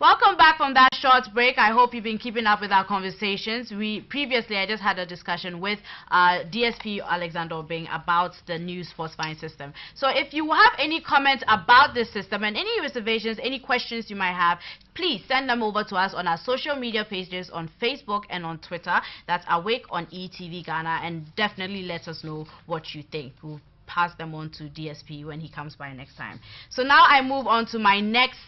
Welcome back from that short break. I hope you've been keeping up with our conversations. Previously, I just had a discussion with DSP Alexander Obeng about the new sports fine system. So if you have any comments about this system and any reservations, any questions you might have, please send them over to us on our social media pages on Facebook and on Twitter. That's Awake on ETV Ghana, and definitely let us know what you think. We'll pass them on to DSP when he comes by next time. So now I move on to my next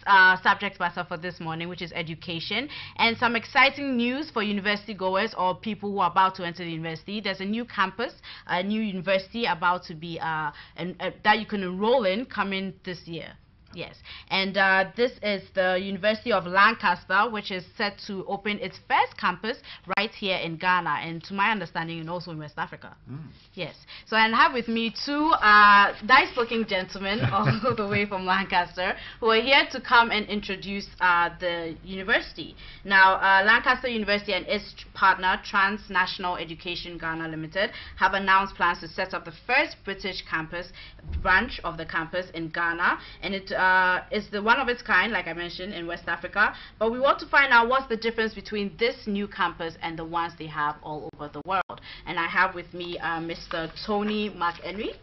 subject matter for this morning, which is education, and some exciting news for university goers or people who are about to enter the university. There's a new campus, a new university about to be that you can enroll in coming this year. Yes, and this is the University of Lancaster, which is set to open its first campus right here in Ghana, and to my understanding, and also in West Africa. Yes, so I have with me two nice-looking gentlemen all the way from Lancaster who are here to come and introduce the university. Now, Lancaster University and its partner, Transnational Education Ghana Limited, have announced plans to set up the first British campus branch of the campus in Ghana, and it is the one of its kind, like I mentioned, in West Africa. But we want to find out what's the difference between this new campus and the ones they have all over the world. And I have with me Mr. Tony McEnery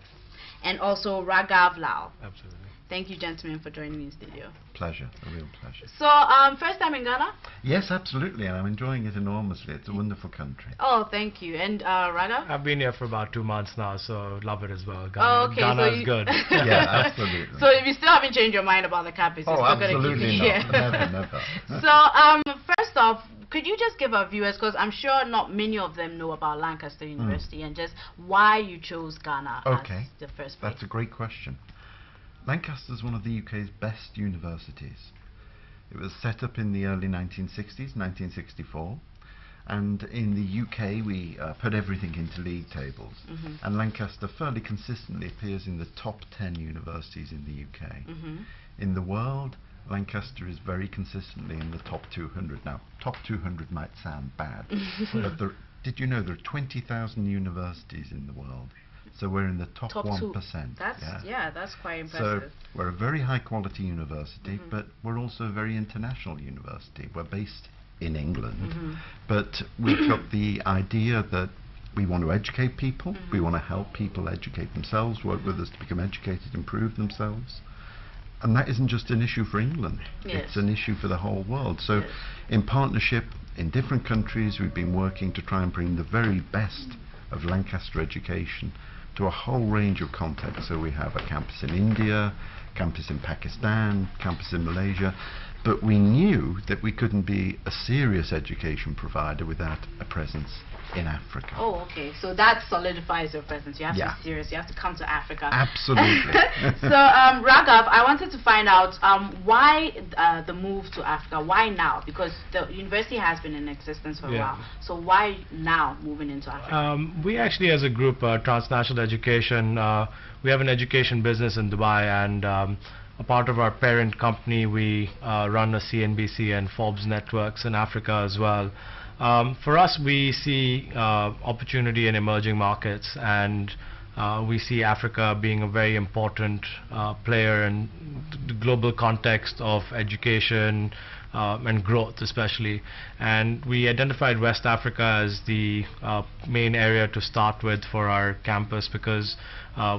and also Raghav Lal. Absolutely. Thank you, gentlemen, for joining me in studio. Pleasure, a real pleasure. So, first time in Ghana? Yes, absolutely, and I'm enjoying it enormously. It's a wonderful country. Oh, thank you. And Raghav? I've been here for about 2 months now, so love it as well. Ghana, oh, okay. Ghana so is good. Yeah, absolutely. So you still haven't changed your mind about the campus? Oh, absolutely not. Never. So, first off, could you just give our viewers, because I'm sure not many of them know about Lancaster University, and just why you chose Ghana as the first place? That's a great question. Lancaster is one of the UK's best universities. It was set up in the early 1960s, 1964, and in the UK we put everything into league tables, and Lancaster fairly consistently appears in the top 10 universities in the UK. In the world, Lancaster is very consistently in the top 200. Now, top 200 might sound bad, but did you know there are 20,000 universities in the world? So we're in the top 1%. That's quite impressive. So we're a very high quality university, but we're also a very international university. We're based in England, but we took the idea that we want to educate people, we want to help people educate themselves, work with us to become educated, improve themselves. And that isn't just an issue for England, it's an issue for the whole world. So in partnership in different countries, we've been working to try and bring the very best of Lancaster education to a whole range of contexts. So we have a campus in India, campus in Pakistan, campus in Malaysia, but we knew that we couldn't be a serious education provider without a presence in Africa. Oh, okay. So that solidifies your presence. You have to be serious. You have to come to Africa. Absolutely. So, Raghav, I wanted to find out why the move to Africa. Why now? Because the university has been in existence for a while. So why now moving into Africa? We actually, as a group, Transnational Education, we have an education business in Dubai, and a part of our parent company, we run a CNBC and Forbes networks in Africa as well. For us, we see opportunity in emerging markets, and we see Africa being a very important player in the global context of education and growth especially. And we identified West Africa as the main area to start with for our campus, because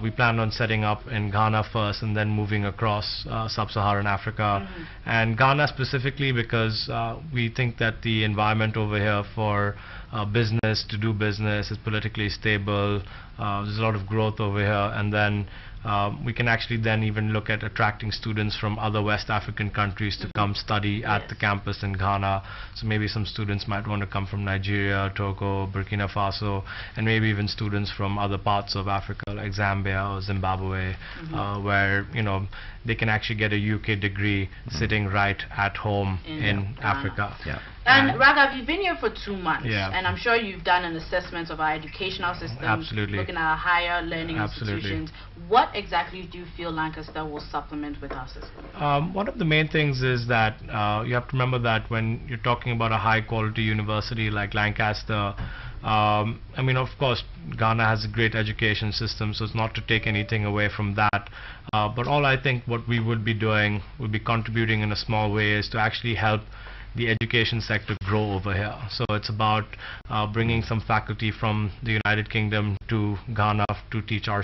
we plan on setting up in Ghana first and then moving across sub-Saharan Africa. And Ghana specifically because we think that the environment over here for business, to do business, is politically stable. There's a lot of growth over here, and then we can actually then even look at attracting students from other West African countries to come study at the campus in Ghana. So maybe some students might want to come from Nigeria, Togo, Burkina Faso, and maybe even students from other parts of Africa like Zambia or Zimbabwe, where they can actually get a UK degree sitting right at home in Africa. And Raghav, you've been here for 2 months, and I'm sure you've done an assessment of our educational system, looking at our higher learning institutions. What exactly do you feel Lancaster will supplement with our system? One of the main things is that you have to remember that when you're talking about a high quality university like Lancaster, I mean, of course, Ghana has a great education system, so it's not to take anything away from that. But all I think what we would be doing, would be contributing in a small way, is to actually help the education sector grow over here. So it's about bringing some faculty from the United Kingdom to Ghana to teach our.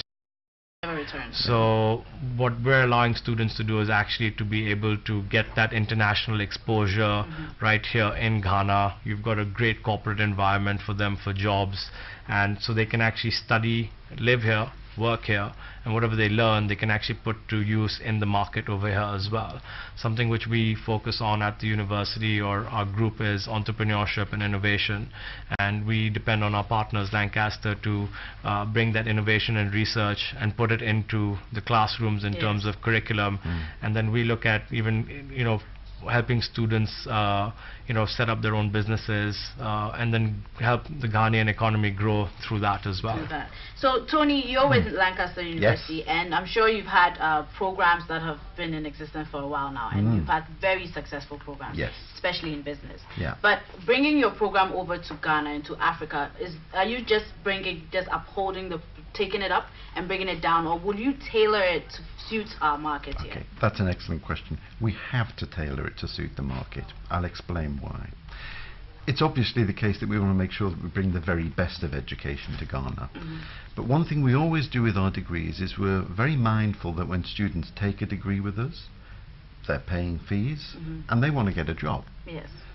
So what we're allowing students to do is actually to be able to get that international exposure right here in Ghana. You've got a great corporate environment for them for jobs, and so they can actually study, live here, work here, and whatever they learn they can actually put to use in the market over here as well. Something which we focus on at the university, or our group, is entrepreneurship and innovation, and we depend on our partners Lancaster to bring that innovation and research and put it into the classrooms in terms of curriculum. And then we look at even, you know, helping students you know, set up their own businesses, and then help the Ghanaian economy grow through that as well. So Tony, you're with Lancaster University, and I'm sure you've had programs that have been in existence for a while now, and you've had very successful programs, especially in business. But bringing your program over to Ghana and to Africa, are you just upholding taking it up and bringing it down, or will you tailor it to suit our market here? That's an excellent question. We have to tailor it to suit the market. I'll explain why. It's obviously the case that we want to make sure that we bring the very best of education to Ghana. But one thing we always do with our degrees is we're very mindful that when students take a degree with us, they're paying fees and they want to get a job.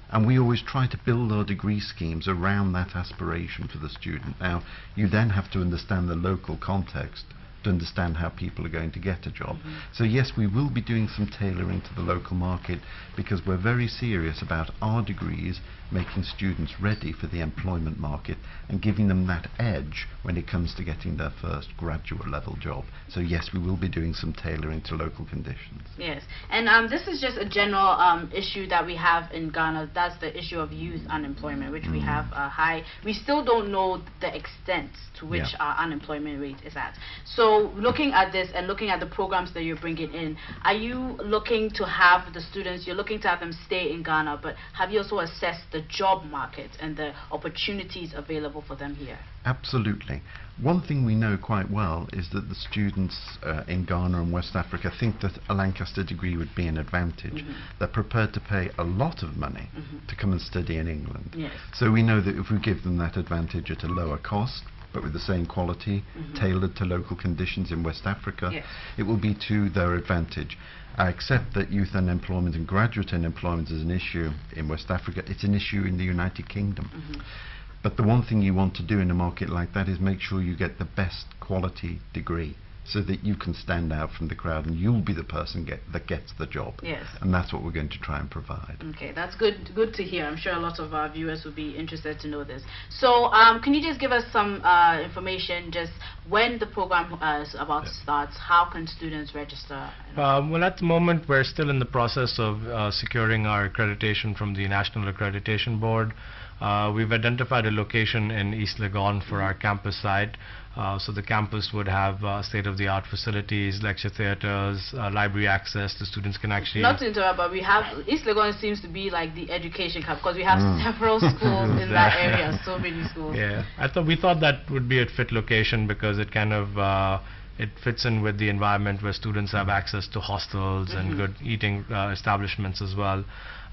And we always try to build our degree schemes around that aspiration for the student. Now, you then have to understand the local context to understand how people are going to get a job. So yes, we will be doing some tailoring to the local market, because we're very serious about our degrees making students ready for the employment market and giving them that edge when it comes to getting their first graduate level job. So yes, we will be doing some tailoring to local conditions. Yes, and this is just a general issue that we have in Ghana. That's the issue of youth unemployment, which we have high. We still don't know the extent to which our unemployment rate is at. So looking at this and looking at the programs that you're bringing in, are you looking to have the students, you're looking to have them stay in Ghana, but have you also assessed the job market and the opportunities available for them here? Absolutely. One thing we know quite well is that the students in Ghana and West Africa think that a Lancaster degree would be an advantage. They're prepared to pay a lot of money to come and study in England. So we know that if we give them that advantage at a lower cost, but with the same quality, tailored to local conditions in West Africa, it will be to their advantage. I accept that youth unemployment and graduate unemployment is an issue in West Africa. It's an issue in the United Kingdom. But the one thing you want to do in a market like that is make sure you get the best quality degree, so that you can stand out from the crowd and you'll be the person that gets the job. And that's what we're going to try and provide. Okay, that's good to hear. I'm sure a lot of our viewers will be interested to know this. So can you just give us some information, just when the program is about to start, how can students register? Well, at the moment we're still in the process of securing our accreditation from the National Accreditation Board. We've identified a location in East Legon for our campus site. So the campus would have state-of-the-art facilities, lecture theatres, library access. The students can actually... Not to interrupt, but we have... East Legon seems to be like the education camp, because we have several schools in that area, so many schools. We thought that would be a fit location, because it kind of... it fits in with the environment where students have access to hostels and good eating establishments as well.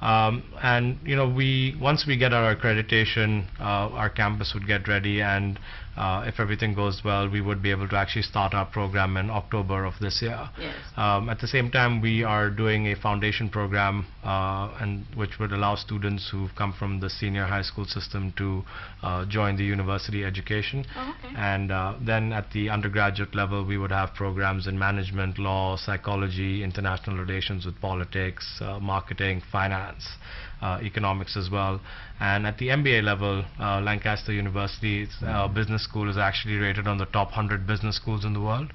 And you know, once we get our accreditation, our campus would get ready, and if everything goes well, we would be able to actually start our program in October of this year. At the same time, we are doing a foundation program, and which would allow students who've come from the senior high school system to join the university education. And then at the undergraduate level, we would have programs in management, law, psychology, international relations with politics, marketing, finance, economics as well. And at the MBA level, Lancaster University's business school is actually rated on the top 100 business schools in the world.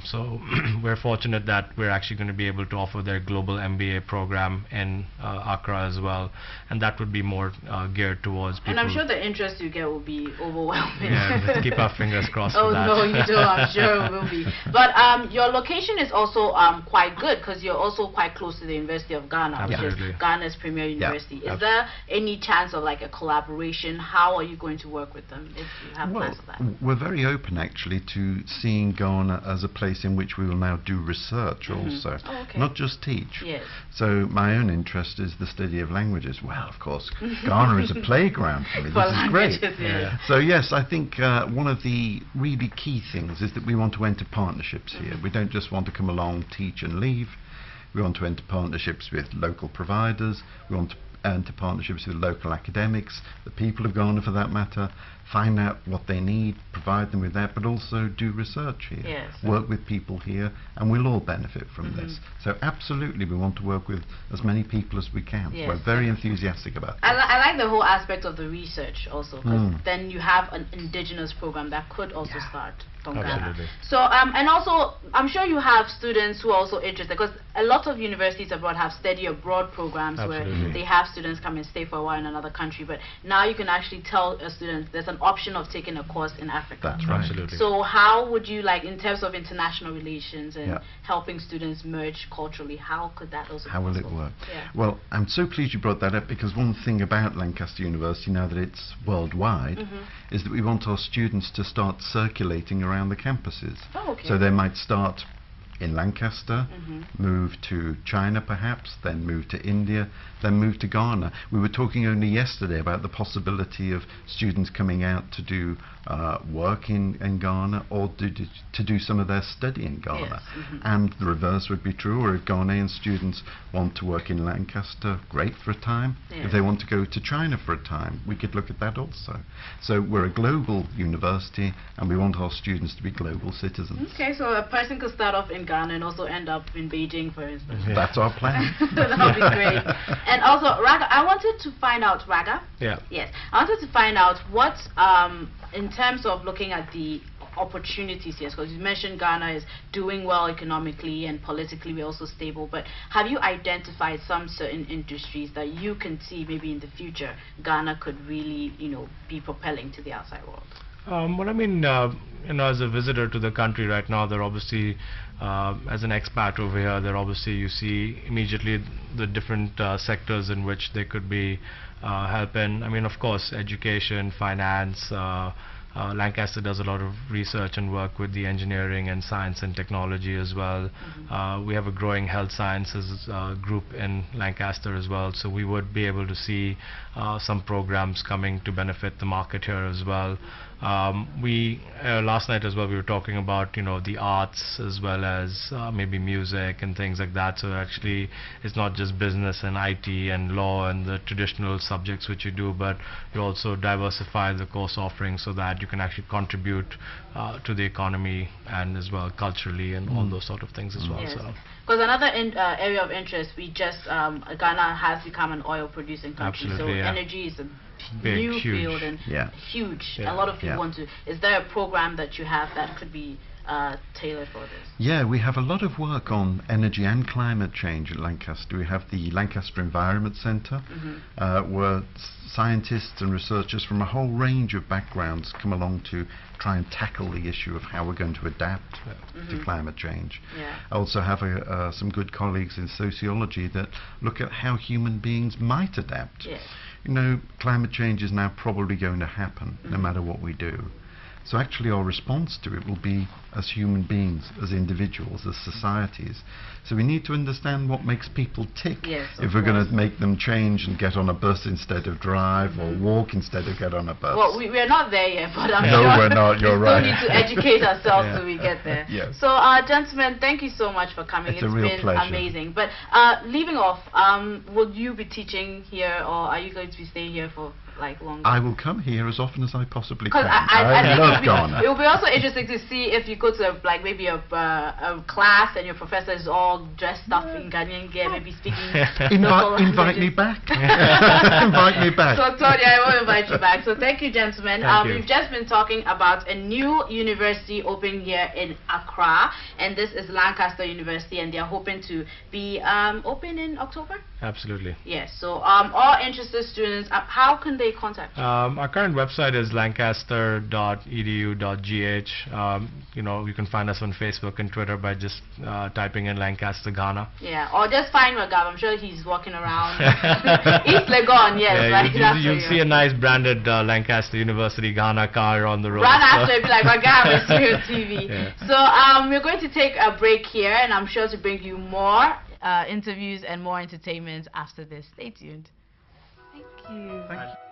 So we're fortunate that we're actually going to be able to offer their global MBA program in Accra as well, and that would be more geared towards people. And I'm sure the interest you get will be overwhelming. Let's keep our fingers crossed for that. Oh no, you don't. I'm sure it will be. But your location is also quite good, because you're also quite close to the University of Ghana, which is Ghana's premier University. Is there any chance of like a collaboration? How are you going to work with them if you have plans for that? We're very open actually to seeing Ghana as a place in which we will now do research also, not just teach. Yes. So my own interest is the study of languages. Well, of course, Ghana is a playground for me. This is great. Yeah. So yes, I think one of the really key things is that we want to enter partnerships here. We don't just want to come along, teach and leave. We want to enter partnerships with local providers. We want to enter partnerships with local academics, the people of Ghana for that matter, find out what they need, provide them with that, but also do research here, yes. work with people here, and we'll all benefit from this. So absolutely we want to work with as many people as we can. Yes. We're very enthusiastic about that. I like the whole aspect of the research also, because then you have an indigenous program that could also start from Ghana. So, and also, I'm sure you have students who are also interested, because a lot of universities abroad have study abroad programs where they have students come and stay for a while in another country, but now you can actually tell a student there's an option of taking a course in Africa. That's right. Absolutely. So how would you, like, in terms of international relations and helping students merge culturally, how could that also How be will possible? it work? Yeah. Well, I'm so pleased you brought that up, because one thing about Lancaster University, now that it's worldwide, is that we want our students to start circulating around the campuses. Oh, okay. So they might start in Lancaster, move to China perhaps, then move to India, then move to Ghana. We were talking only yesterday about the possibility of students coming out to do work in Ghana, or to do some of their study in Ghana. Yes. And the reverse would be true, or if Ghanaian students want to work in Lancaster, great for a time. If they want to go to China for a time, we could look at that also. So we're a global university, and we want our students to be global citizens. Okay, so a person could start off in Ghana and also end up in Beijing, for instance. That's our plan. That would be great. And also, Raghav, I wanted to find out, Raghav? Yeah. Yes. I wanted to find out what, in terms of looking at the opportunities here, because you mentioned Ghana is doing well economically and politically we're also stable, but have you identified some certain industries that you can see maybe in the future Ghana could really, you know, be propelling to the outside world? Well, I mean, you know, as a visitor to the country right now, they're obviously, as an expat over here, they're obviously, you see immediately the different sectors in which they could be helping. I mean, of course, education, finance. Lancaster does a lot of research and work with the engineering and science and technology as well. We have a growing health sciences group in Lancaster as well, so we would be able to see some programs coming to benefit the market here as well. Last night as well we were talking about, you know, the arts as well as maybe music and things like that, so actually it's not just business and IT and law and the traditional subjects which you do, but you also diversify the course offerings so that you can actually contribute to the economy and as well culturally and all those sort of things as well. Yes. So because another area of interest, we just Ghana has become an oil producing country. Absolutely, so energy is a big, new huge field and huge. A lot of people want to. Is there a program that you have that could be tailored for this? Yeah, we have a lot of work on energy and climate change at Lancaster. We have the Lancaster Environment Centre, where scientists and researchers from a whole range of backgrounds come along to try and tackle the issue of how we're going to adapt to climate change. I also have some good colleagues in sociology that look at how human beings might adapt. You know, climate change is now probably going to happen no matter what we do. So actually our response to it will be as human beings, as individuals, as societies. So we need to understand what makes people tick. If we're going to make them change and get on a bus instead of drive, or walk instead of get on a bus. Well, we're not there yet, but I'm no, sure we're not, you're right. we still need to educate ourselves till we get there. So gentlemen, thank you so much for coming. It's a real been pleasure. Amazing. But leaving off, would you be teaching here, or are you going to be staying here for like longer? I will come here as often as I possibly Because can. I love Ghana. It will be also interesting to see if you go to like maybe a class and your professor is all dressed up in Ghanaian gear, maybe speaking local invite me languages. back. Invite me back. So Tony, I will invite you back. So thank you, gentlemen. Thank you. We've just been talking about a new university opening here in Accra, and this is Lancaster University, and they are hoping to be open in October. Absolutely. Yes. So all interested students, how can they contact you? Our current website is lancaster.edu.gh. You know, you can find us on Facebook and Twitter by just typing in Lancaster, Ghana. Yeah, or just find Raghav. I'm sure he's walking around. East Legon, yes. Yeah, right, you'll see a nice branded Lancaster University Ghana car on the road. Run after it, be like, Raghav is on TV. Yeah. So we're going to take a break here, and I'm sure to bring you more interviews and more entertainment after this. Stay tuned. Thank you. Thank you.